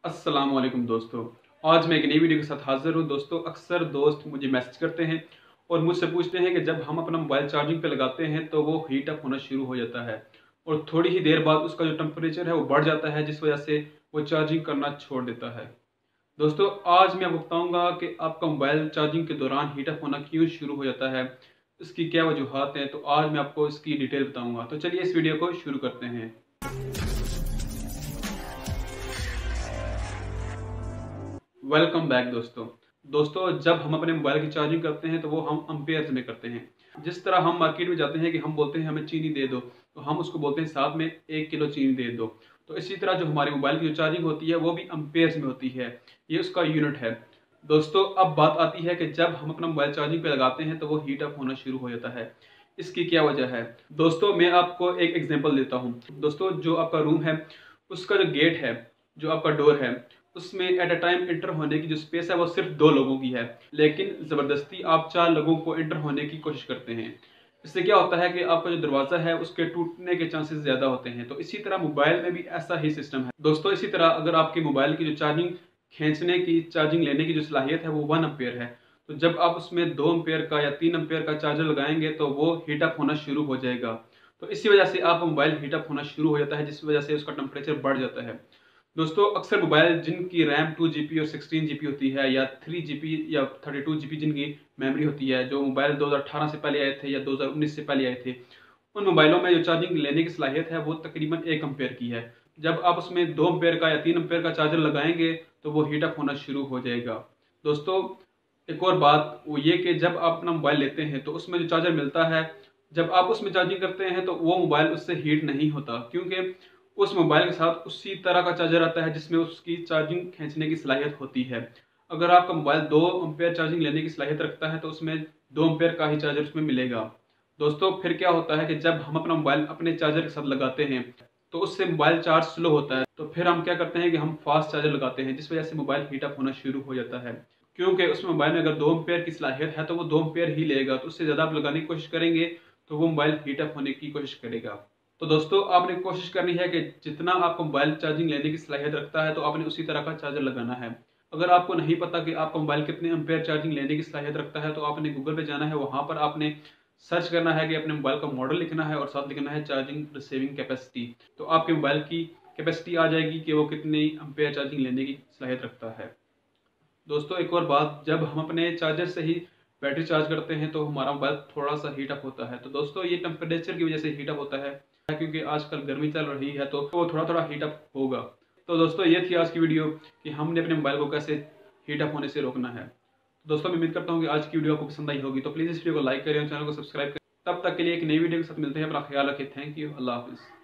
अस्सलाम वालेकुम दोस्तों। आज मैं एक नई वीडियो के साथ हाज़िर हूँ। दोस्तों, अक्सर दोस्त मुझे मैसेज करते हैं और मुझसे पूछते हैं कि जब हम अपना मोबाइल चार्जिंग पे लगाते हैं तो वो हीट अप होना शुरू हो जाता है और थोड़ी ही देर बाद उसका जो टेम्परेचर है वो बढ़ जाता है, जिस वजह से वो चार्जिंग करना छोड़ देता है। दोस्तों, आज मैं आपको बताऊँगा कि आपका मोबाइल चार्जिंग के दौरान हीट अप होना क्यों शुरू हो जाता है, इसकी क्या वजूहात हैं, तो आज मैं आपको इसकी डिटेल बताऊँगा। तो चलिए इस वीडियो को शुरू करते हैं। वेलकम बैक दोस्तों। जब हम अपने मोबाइल की चार्जिंग करते हैं तो वो हम एम्पेयर्स में करते हैं। जिस तरह हम मार्केट में जाते हैं कि हम बोलते हैं हमें चीनी दे दो, तो हम उसको बोलते हैं साथ में 1 किलो चीनी दे दो। तो इसी तरह जो हमारे मोबाइल की जो चार्जिंग होती है वो भी एम्पेयर्स में होती है। ये उसका यूनिट है। दोस्तों, अब बात आती है कि जब हम अपना मोबाइल चार्जिंग पे लगाते हैं तो वो हीट अप होना शुरू हो जाता है। इसकी क्या वजह है? दोस्तों, मैं आपको एक एग्जांपल देता हूँ। दोस्तों, जो आपका रूम है उसका जो गेट है, जो आपका डोर है, उसमें एट अ टाइम एंटर होने की जो स्पेस है वो सिर्फ 2 लोगों की है, लेकिन ज़बरदस्ती आप 4 लोगों को एंटर होने की कोशिश करते हैं। इससे क्या होता है कि आपका जो दरवाज़ा है उसके टूटने के चांसेस ज़्यादा होते हैं। तो इसी तरह मोबाइल में भी ऐसा ही सिस्टम है। दोस्तों, इसी तरह अगर आपके मोबाइल की जो चार्जिंग खींचने की, चार्जिंग लेने की जो सलाहियत है वो 1 एम्पेयर है, तो जब आप उसमें 2 एम्पेयर का या 3 एम्पेयर का चार्जर लगाएंगे तो वो हीट अप होना शुरू हो जाएगा। तो इसी वजह से आपका मोबाइल हीट अप होना शुरू हो जाता है, जिस वजह से उसका टेम्परेचर बढ़ जाता है। दोस्तों, अक्सर मोबाइल जिनकी रैम 2 जीबी और 16 जीबी होती है, या 3 जीबी या 32 जीबी जिनकी मेमोरी होती है, जो मोबाइल 2018 से पहले आए थे या 2019 से पहले आए थे, उन मोबाइलों में जो चार्जिंग लेने की सलाहियत है वो तकरीबन 1 एम्पेयर की है। जब आप उसमें 2 एम्पेयर का या 3 एम्पेयर का चार्जर लगाएंगे तो वो हीट अप होना शुरू हो जाएगा। दोस्तों, एक और बात वो ये कि जब आप अपना मोबाइल लेते हैं तो उसमें जो चार्जर मिलता है, जब आप उसमें चार्जिंग करते हैं तो वो मोबाइल उससे हीट नहीं होता, क्योंकि उस मोबाइल के साथ उसी तरह का चार्जर आता है जिसमें उसकी चार्जिंग खींचने की सलाहियत होती है। अगर आपका मोबाइल 2 एम्पेयर चार्जिंग लेने की सलाहियत रखता है तो उसमें 2 एम्पेयर का ही चार्जर उसमें मिलेगा। दोस्तों, फिर क्या होता है कि जब हम अपना मोबाइल अपने चार्जर के साथ लगाते हैं तो उससे मोबाइल चार्ज स्लो होता है, तो फिर हम क्या करते हैं कि हम फास्ट चार्जर लगाते हैं, जिस वजह से मोबाइल हीट अप होना शुरू हो जाता है। क्योंकि उस मोबाइल में अगर 2 एम्पेयर की सलाहियत है तो वो 2 एम्पेयर ही लेगा, तो उससे ज़्यादा आप लगाने की कोशिश करेंगे तो वो मोबाइल हीट अप होने की कोशिश करेगा। तो दोस्तों, आपने कोशिश करनी है कि जितना आपका मोबाइल चार्जिंग लेने की सलाहियत रखता है तो आपने उसी तरह का चार्जर लगाना है। अगर आपको नहीं पता कि आपका मोबाइल कितने एम्पेयर चार्जिंग लेने की सलाहियत रखता है, तो आपने गूगल पे जाना है, वहाँ पर आपने सर्च करना है कि अपने मोबाइल का मॉडल लिखना है और साथ लिखना है चार्जिंग रिसीविंग कैपेसिटी। तो आपके मोबाइल की कैपेसिटी आ जाएगी कि वो कितनी एम्पेयर चार्जिंग लेने की सलाहियत रखता है। दोस्तों, एक और बात, जब हम अपने चार्जर से ही बैटरी चार्ज करते हैं तो हमारा मोबाइल थोड़ा सा हीट अप होता है। तो दोस्तों, ये टेम्परेचर की वजह से हीट अप होता है, क्योंकि आजकल गर्मी चल रही है तो वो थोड़ा थोड़ा हीट अप होगा। तो दोस्तों, ये थी आज की वीडियो कि हमने अपने मोबाइल को कैसे हीट अप होने से रोकना है। तो दोस्तों, मैं उम्मीद करता हूँ कि आज की वीडियो आपको पसंद आई होगी। तो प्लीज़ इस वीडियो को लाइक करें और चैनल को सब्सक्राइब करें। तब तक के लिए एक नई वीडियो के साथ मिलते हैं। अपना ख्याल रखें। Thank you. अल्लाह हाफिज़।